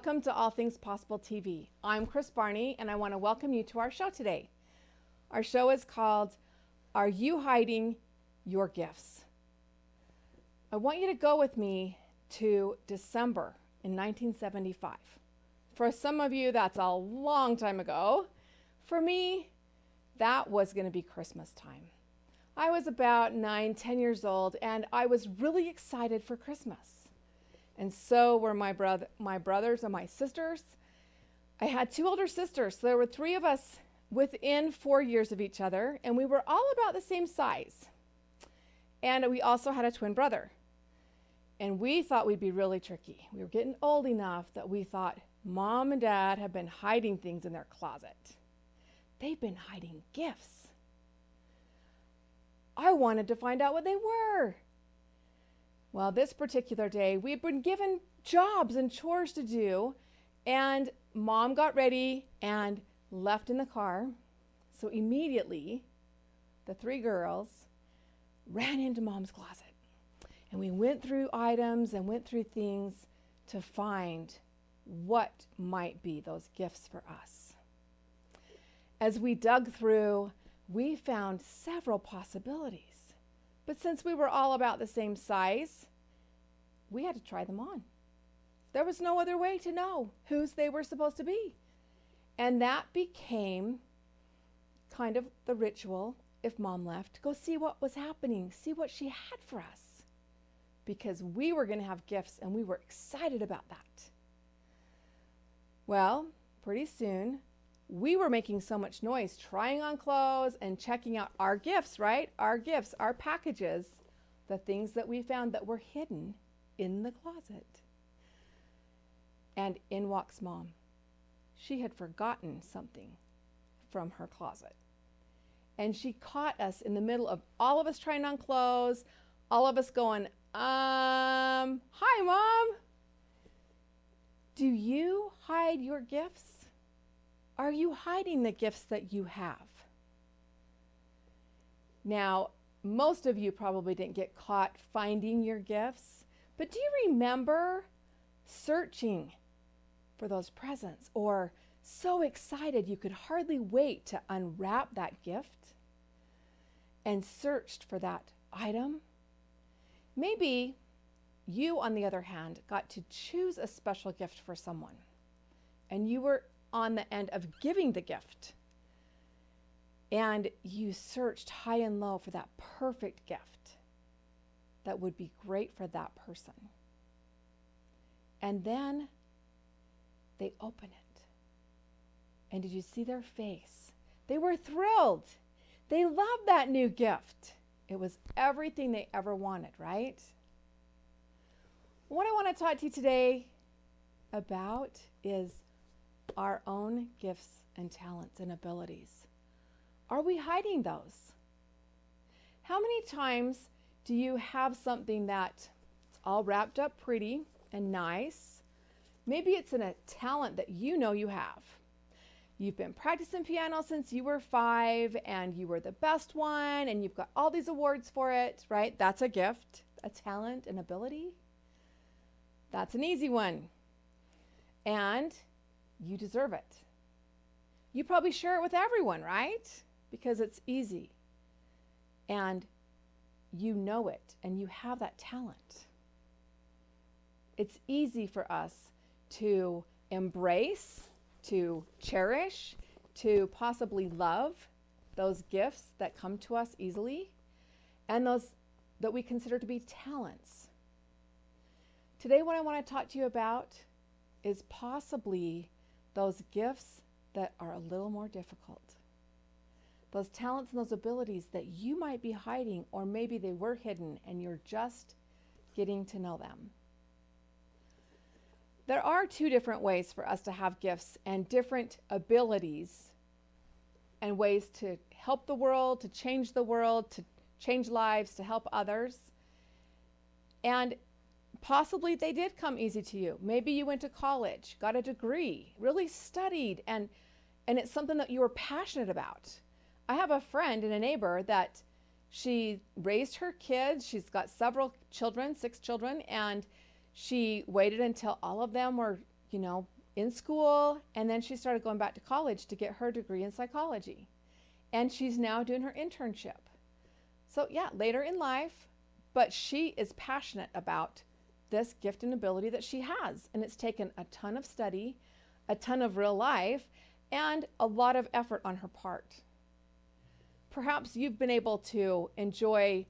Welcome to All Things Possible TV. I'm Kris Barney, and I want to welcome you to our show today. Our show is called, Are You Hiding Your Gifts? I want you to go with me to December in 1975. For some of you, that's a long time ago. For me, that was going to be Christmas time. I was about 9-10 years old, and I was really excited for Christmas. And so were my brothers and my sisters. I had 2 older sisters, so there were 3 of us within 4 years of each other, and we were all about the same size. And we also had a twin brother. And we thought we'd be really tricky. We were getting old enough that we thought Mom and Dad have been hiding things in their closet. They've been hiding gifts. I wanted to find out what they were. Well, this particular day, we had been given jobs and chores to do, and Mom got ready and left in the car. So immediately, the 3 girls ran into Mom's closet. And we went through items and went through things to find what might be those gifts for us. As we dug through, we found several possibilities. But since we were all about the same size, we had to try them on. There was no other way to know whose they were supposed to be. And that became kind of the ritual if Mom left, to go see what was happening, see what she had for us. Because we were going to have gifts and we were excited about that. Well, pretty soon, we were making so much noise, trying on clothes and checking out our gifts, right? Our gifts, our packages, the things that we found that were hidden in the closet. And in walks Mom. She had forgotten something from her closet. And she caught us in the middle of all of us trying on clothes, all of us going, hi, Mom. Do you hide your gifts? Are you hiding the gifts that you have? Now, most of you probably didn't get caught finding your gifts, but do you remember searching for those presents, or so excited you could hardly wait to unwrap that gift and searched for that item? Maybe you, on the other hand, got to choose a special gift for someone, and you were on the end of giving the gift. And you searched high and low for that perfect gift that would be great for that person. And then they open it. And did you see their face? They were thrilled. They loved that new gift. It was everything they ever wanted, right? What I want to talk to you today about is our own gifts and talents and abilities. Are we hiding those? How many times do you have something that's all wrapped up pretty and nice? Maybe it's in a talent that you know you have. You've been practicing piano since you were 5 and you were the best one and you've got all these awards for it, right? That's a gift, a talent, an ability. That's an easy one. And you deserve it. You probably share it with everyone, right? Because it's easy. And you know it, and you have that talent. It's easy for us to embrace, to cherish, to possibly love those gifts that come to us easily, and those that we consider to be talents. Today, what I want to talk to you about is possibly those gifts that are a little more difficult. Those talents and those abilities that you might be hiding, or maybe they were hidden and you're just getting to know them. There are 2 different ways for us to have gifts and different abilities and ways to help the world, to change lives, to help others. And possibly they did come easy to you. Maybe you went to college, got a degree, really studied, and it's something that you were passionate about. I have a friend and a neighbor that she raised her kids. She's got several children, 6 children, and she waited until all of them were in school, and then she started going back to college to get her degree in psychology. And she's now doing her internship. So yeah, later in life, but she is passionate about this gift and ability that she has. And it's taken a ton of study, a ton of real life, and a lot of effort on her part. Perhaps you've been able to enjoy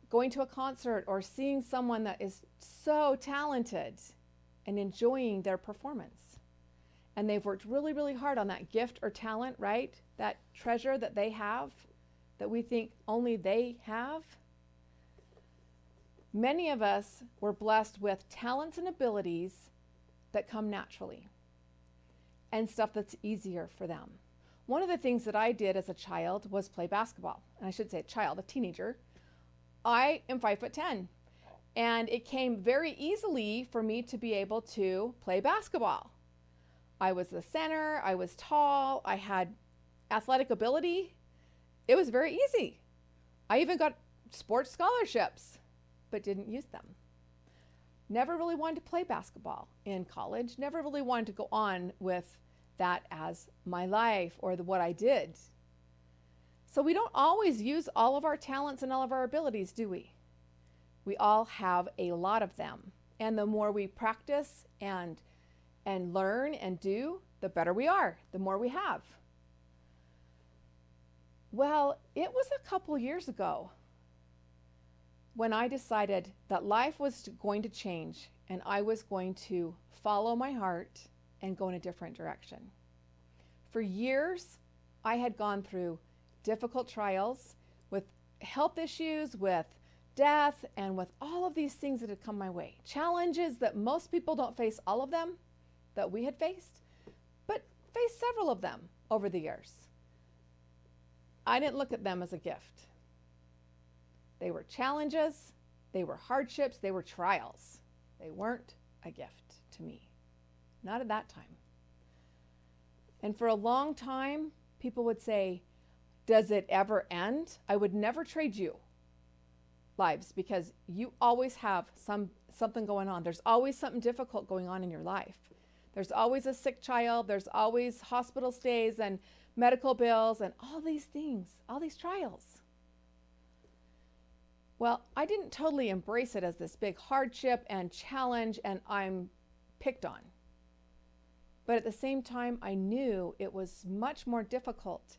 going to a concert or seeing someone that is so talented and enjoying their performance. And they've worked really, really hard on that gift or talent, right? That treasure that they have, that we think only they have. Many of us were blessed with talents and abilities that come naturally and stuff that's easier for them. One of the things that I did as a child was play basketball. And I should say a teenager. I am 5'10", and it came very easily for me to be able to play basketball. I was the center, I was tall, I had athletic ability. It was very easy. I even got sports scholarships, but didn't use them. Never really wanted to play basketball in college, never really wanted to go on with that as my life or what I did. So we don't always use all of our talents and all of our abilities, do we? We all have a lot of them. And the more we practice and learn and do, the better we are, the more we have. Well, it was a couple years ago when I decided that life was going to change and I was going to follow my heart and go in a different direction. For years, I had gone through difficult trials with health issues, with death, and with all of these things that had come my way. Challenges that most people don't face all of them that we had faced, but faced several of them over the years. I didn't look at them as a gift. They were challenges, they were hardships, they were trials. They weren't a gift to me. Not at that time. And for a long time, people would say, does it ever end? I would never trade you lives because you always have something going on. There's always something difficult going on in your life. There's always a sick child. There's always hospital stays and medical bills and all these things, all these trials. Well, I didn't totally embrace it as this big hardship and challenge and I'm picked on. But at the same time, I knew it was much more difficult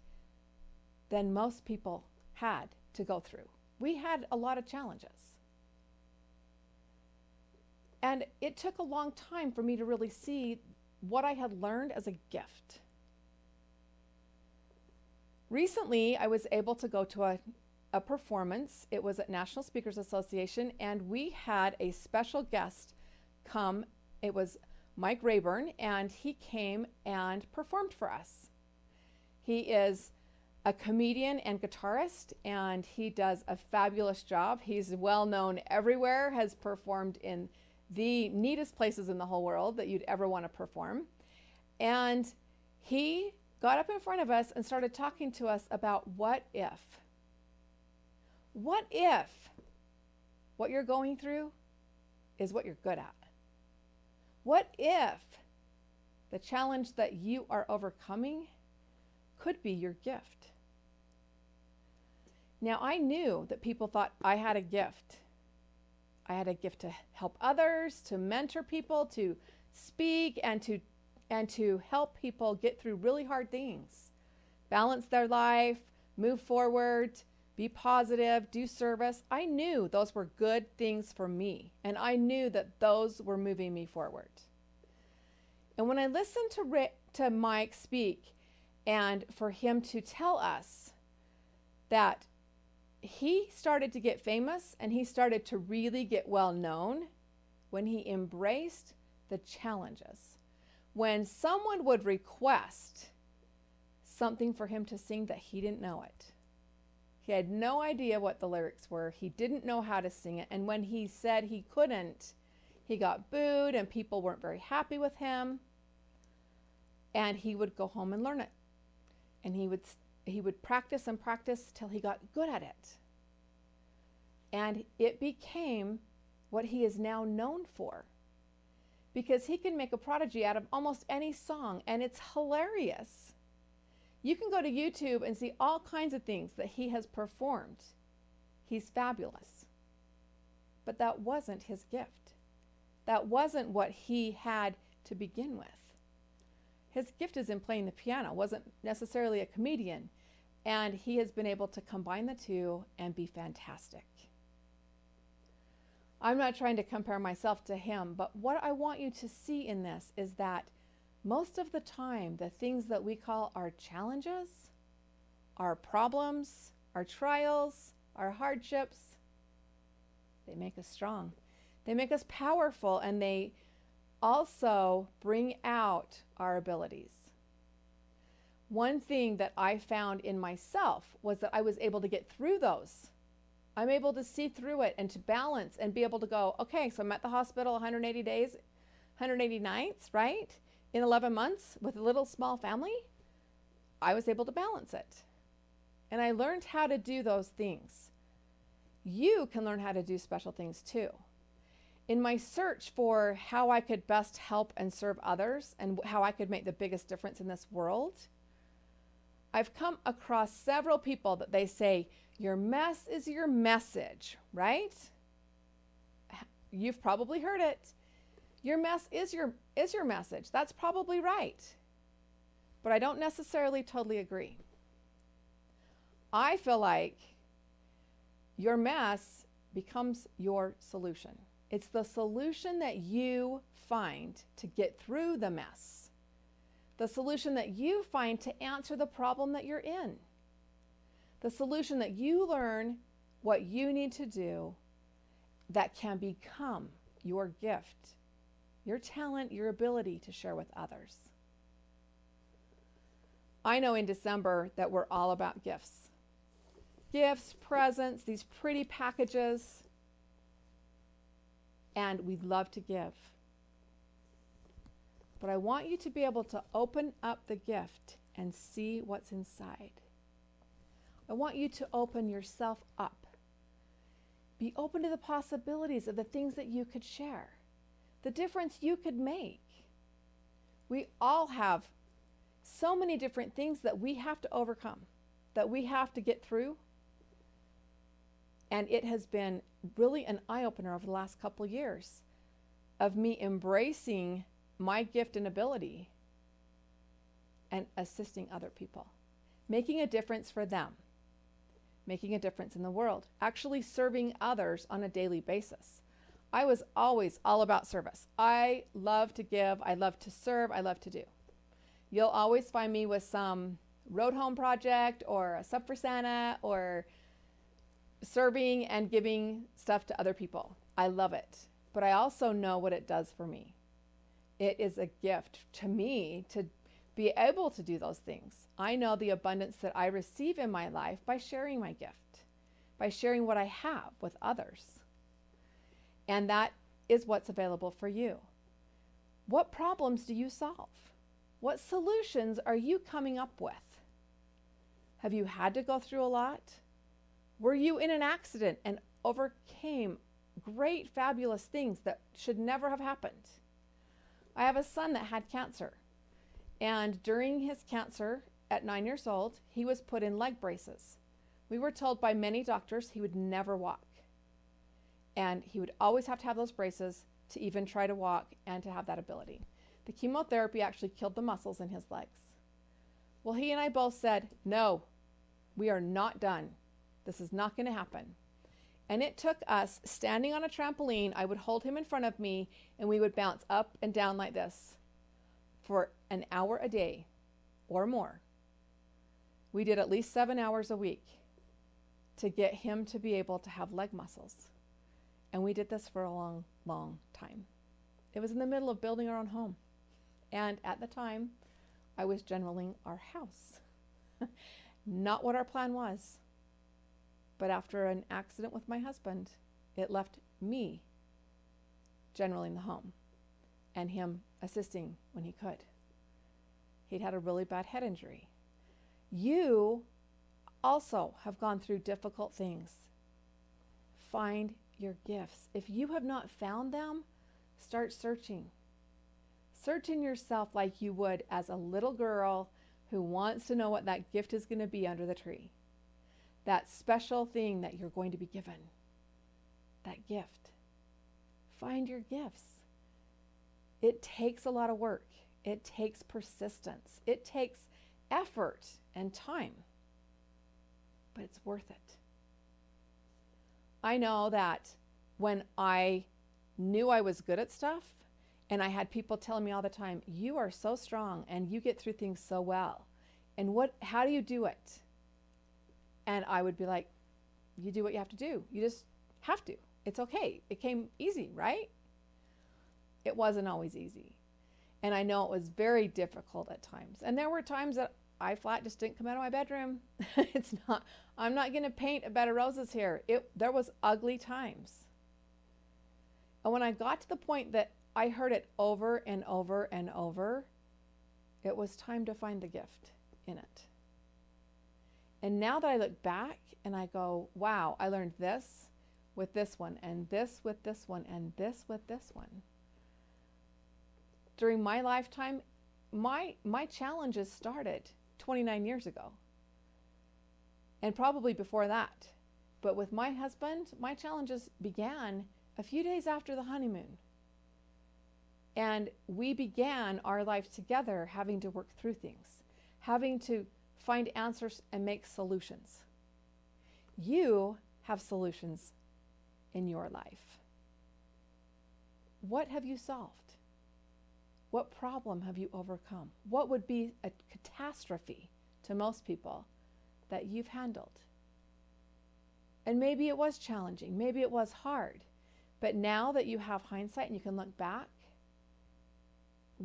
than most people had to go through. We had a lot of challenges. And it took a long time for me to really see what I had learned as a gift. Recently, I was able to go to a performance. It was at National Speakers Association, and we had a special guest come. It was Mike Rayburn, and he came and performed for us. He is a comedian and guitarist, and he does a fabulous job. He's well known everywhere, has performed in the neatest places in the whole world that you'd ever want to perform. And he got up in front of us and started talking to us about what if. What if what you're going through is what you're good at? What if the challenge that you are overcoming could be your gift? Now, I knew that people thought I had a gift. I had a gift to help others, to mentor people, to speak, and to help people get through really hard things. Balance their life, move forward, be positive, do service. I knew those were good things for me, and I knew that those were moving me forward. And when I listened to Mike speak, and for him to tell us that he started to get famous and he started to really get well known when he embraced the challenges. When someone would request something for him to sing that he didn't know it. He had no idea what the lyrics were. He didn't know how to sing it. And when he said he couldn't, he got booed and people weren't very happy with him. And he would go home and learn it. And he would practice and practice till he got good at it. And it became what he is now known for. because he can make a prodigy out of almost any song, and it's hilarious. You can go to YouTube and see all kinds of things that he has performed. He's fabulous. But that wasn't his gift. That wasn't what he had to begin with. His gift is in playing the piano, wasn't necessarily a comedian, and he has been able to combine the two and be fantastic. I'm not trying to compare myself to him, but what I want you to see in this is that most of the time, the things that we call our challenges, our problems, our trials, our hardships, they make us strong. They make us powerful, and they also bring out our abilities. One thing that I found in myself was that I was able to get through those. I'm able to see through it and to balance and be able to go, okay, so I'm at the hospital 180 days, 180 nights, right? In 11 months with a little small family. I was able to balance it. And I learned how to do those things. You can learn how to do special things too. In my search for how I could best help and serve others and how I could make the biggest difference in this world, I've come across several people that they say, your mess is your message, right? You've probably heard it. Your mess is your message. That's probably right. But I don't necessarily totally agree. I feel like your mess becomes your solution. It's the solution that you find to get through the mess. The solution that you find to answer the problem that you're in. The solution that you learn what you need to do that can become your gift, your talent, your ability to share with others. I know in December that we're all about gifts. Gifts, presents, these pretty packages, and we love to give. But I want you to be able to open up the gift and see what's inside. I want you to open yourself up. Be open to the possibilities of the things that you could share, the difference you could make. We all have so many different things that we have to overcome, that we have to get through. And it has been really an eye-opener over the last couple of years of me embracing my gift and ability and assisting other people, making a difference for them, making a difference in the world, actually serving others on a daily basis. I was always all about service. I love to give, I love to serve, I love to do. You'll always find me with some road home project or a sub for Santa or serving and giving stuff to other people. I love it, but I also know what it does for me. It is a gift to me to be able to do those things. I know the abundance that I receive in my life by sharing my gift, by sharing what I have with others. And that is what's available for you. What problems do you solve? What solutions are you coming up with? Have you had to go through a lot? Were you in an accident and overcame great, fabulous things that should never have happened? I have a son that had cancer. And during his cancer, at 9 years old, he was put in leg braces. We were told by many doctors he would never walk. And he would always have to have those braces to even try to walk and to have that ability. The chemotherapy actually killed the muscles in his legs. Well, he and I both said, no, we are not done. This is not going to happen. And it took us standing on a trampoline. I would hold him in front of me and we would bounce up and down like this for an hour a day or more. We did at least 7 hours a week to get him to be able to have leg muscles. And we did this for a long, long time. It was in the middle of building our own home. And at the time, I was generaling our house. Not what our plan was. But after an accident with my husband, it left me generaling the home and him assisting when he could. He'd had a really bad head injury. You also have gone through difficult things. Find your gifts. If you have not found them, start searching. Search in yourself like you would as a little girl who wants to know what that gift is going to be under the tree. That special thing that you're going to be given. That gift. Find your gifts. It takes a lot of work. It takes persistence. It takes effort and time. But it's worth it. I know that when I knew I was good at stuff, and I had people telling me all the time, you are so strong and you get through things so well. And how do you do it? And I would be like, you do what you have to do. You just have to. It's okay. It came easy, right? It wasn't always easy. And I know it was very difficult at times. And there were times that I flat just didn't come out of my bedroom. I'm not going to paint a bed of roses here. There was ugly times. And when I got to the point that I heard it over and over and over, it was time to find the gift in it. And now that I look back and I go, wow, I learned this with this one, and this with this one, and this with this one. During my lifetime, my challenges started 29 years ago. And probably before that. But with my husband, my challenges began a few days after the honeymoon. And we began our life together having to work through things, having to find answers and make solutions. You have solutions in your life. What have you solved? What problem have you overcome? What would be a catastrophe to most people that you've handled? And maybe it was challenging, maybe it was hard, but now that you have hindsight and you can look back,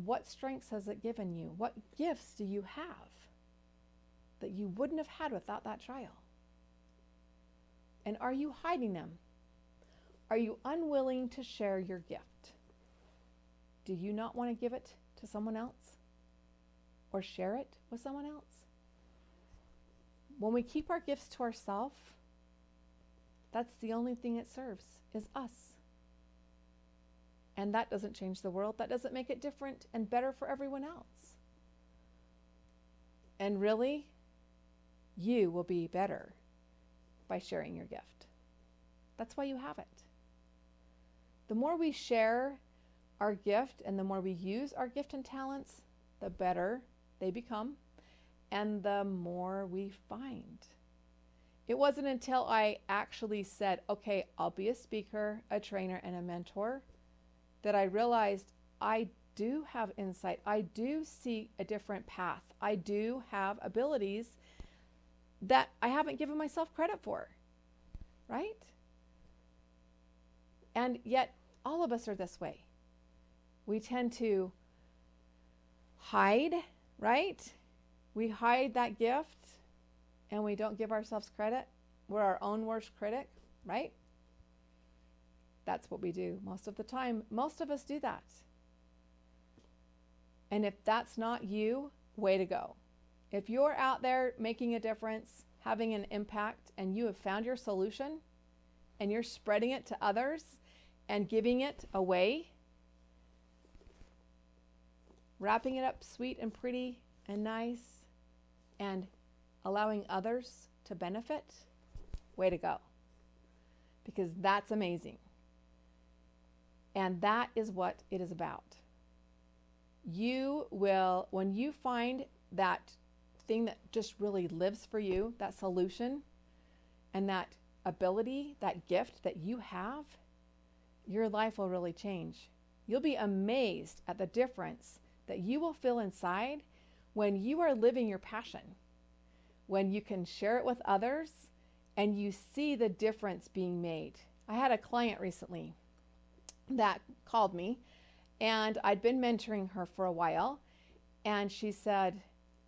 what strengths has it given you? What gifts do you have that you wouldn't have had without that trial? And are you hiding them? Are you unwilling to share your gift? Do you not want to give it to someone else or share it with someone else? When we keep our gifts to ourselves, that's the only thing it serves, is us. And that doesn't change the world. That doesn't make it different and better for everyone else. And really, you will be better by sharing your gift. That's why you have it. The more we share our gift and the more we use our gift and talents, the better they become and the more we find. It wasn't until I actually said, okay, I'll be a speaker, a trainer, and a mentor, that I realized I do have insight. I do see a different path. I do have abilities that I haven't given myself credit for, right? And yet all of us are this way. We tend to hide, right? We hide that gift and we don't give ourselves credit. We're our own worst critic, right? That's what we do most of the time. Most of us do that. And if that's not you, way to go. If you're out there making a difference, having an impact, and you have found your solution, and you're spreading it to others and giving it away, wrapping it up sweet and pretty and nice, and allowing others to benefit, way to go. Because that's amazing. And that is what it is about. You will, when you find that thing that just really lives for you, that solution and that ability, that gift that you have, your life will really change. You'll be amazed at the difference that you will feel inside when you are living your passion, when you can share it with others and you see the difference being made. I had a client recently that called me, and I'd been mentoring her for a while, and she said,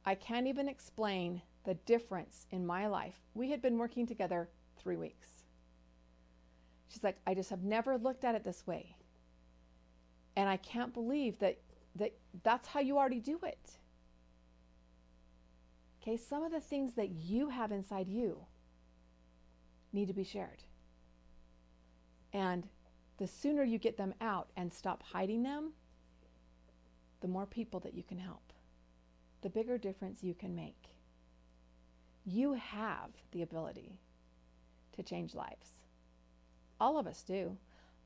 I can't even explain the difference in my life. We had been working together 3 weeks. She's like, I just have never looked at it this way. And I can't believe that's how you already do it. Okay, some of the things that you have inside you need to be shared. And the sooner you get them out and stop hiding them, the more people that you can help, the bigger difference you can make. You have the ability to change lives. All of us do.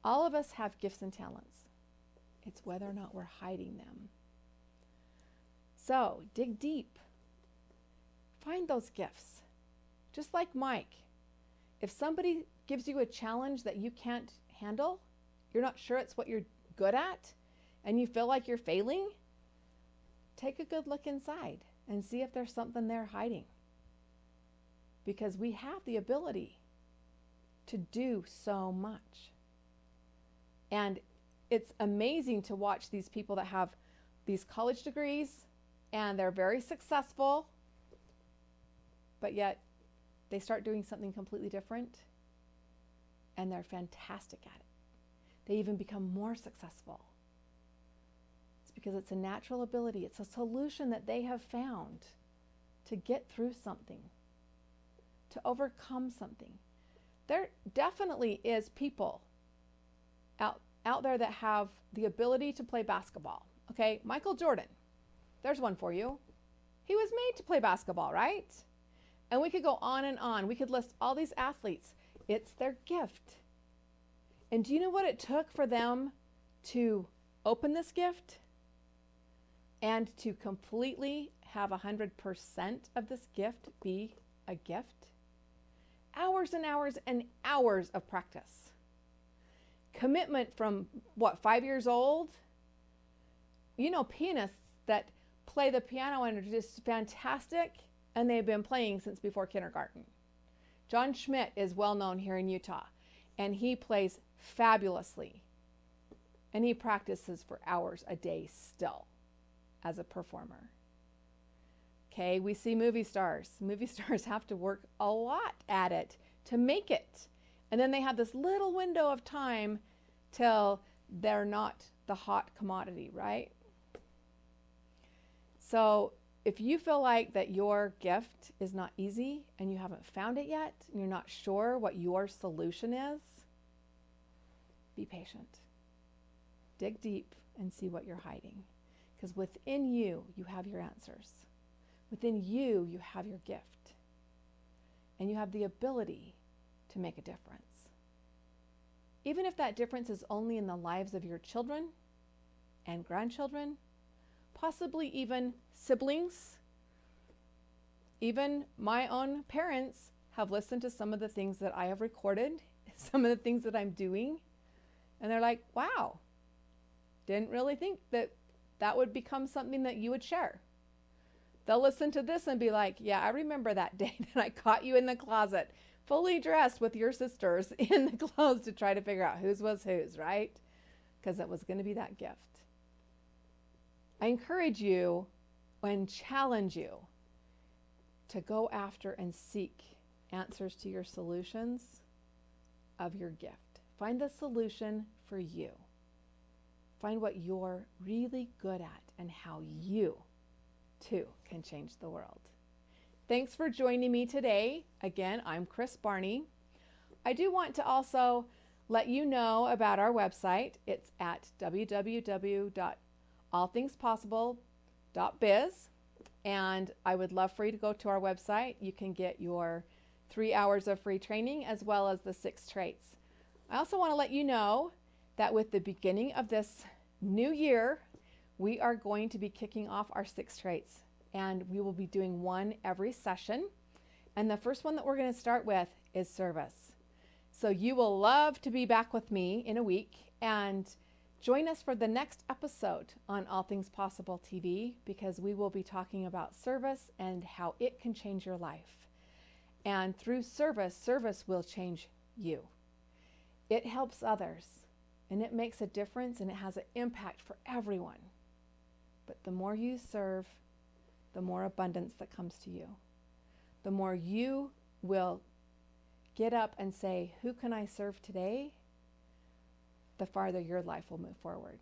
All of us have gifts and talents. It's whether or not we're hiding them. So dig deep. Find those gifts. Just like Mike, if somebody gives you a challenge that you can't handle, you're not sure it's what you're good at, and you feel like you're failing, take a good look inside and see if there's something there hiding. Because we have the ability to do so much. And it's amazing to watch these people that have these college degrees and they're very successful, but yet they start doing something completely different and they're fantastic at it. They even become more successful. It's because it's a natural ability. It's a solution that they have found to get through something, to overcome something. There definitely is people out there that have the ability to play basketball. Okay, Michael Jordan, there's one for you. He was made to play basketball, right? And we could go on and on. We could list all these athletes. It's their gift. And do you know what it took for them to open this gift and to completely have 100% of this gift be a gift? Hours and hours and hours of practice. Commitment from, 5 years old? You know, pianists that play the piano and are just fantastic, and they've been playing since before kindergarten. John Schmidt is well known here in Utah, and he plays fabulously. And he practices for hours a day still as a performer. Okay, we see movie stars. Movie stars have to work a lot at it to make it. And then they have this little window of time till they're not the hot commodity, right? So if you feel like that your gift is not easy and you haven't found it yet, and you're not sure what your solution is, be patient. Dig deep and see what you're hiding. Because within you, you have your answers. Within you, you have your gift. And you have the ability to make a difference. Even if that difference is only in the lives of your children and grandchildren, possibly even siblings. Even my own parents have listened to some of the things that I have recorded, some of the things that I'm doing, and they're like, wow, didn't really think that that would become something that you would share. They'll listen to this and be like, yeah, I remember that day that I caught you in the closet, fully dressed with your sisters in the clothes to try to figure out whose was whose, right? Because it was going to be that gift. I encourage you and challenge you to go after and seek answers to your solutions of your gift. Find the solution for you. Find what you're really good at and how you, too, can change the world. Thanks for joining me today. Again, I'm Kris Barney. I do want to also let you know about our website. It's at www.allthingspossible.biz, and I would love for you to go to our website. You can get your 3 hours of free training as well as the 6 traits. I also want to let you know that with the beginning of this new year, we are going to be kicking off our 6 traits, and we will be doing one every session. And the first one that we're going to start with is service. So you will love to be back with me in a week and join us for the next episode on All Things Possible TV, because we will be talking about service and how it can change your life. And through service, service will change you. It helps others, and it makes a difference, and it has an impact for everyone. But the more you serve, the more abundance that comes to you. The more you will get up and say, who can I serve today? The farther your life will move forward.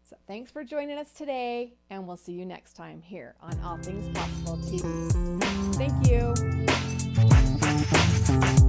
So thanks for joining us today, and we'll see you next time here on All Things Possible TV. Thank you.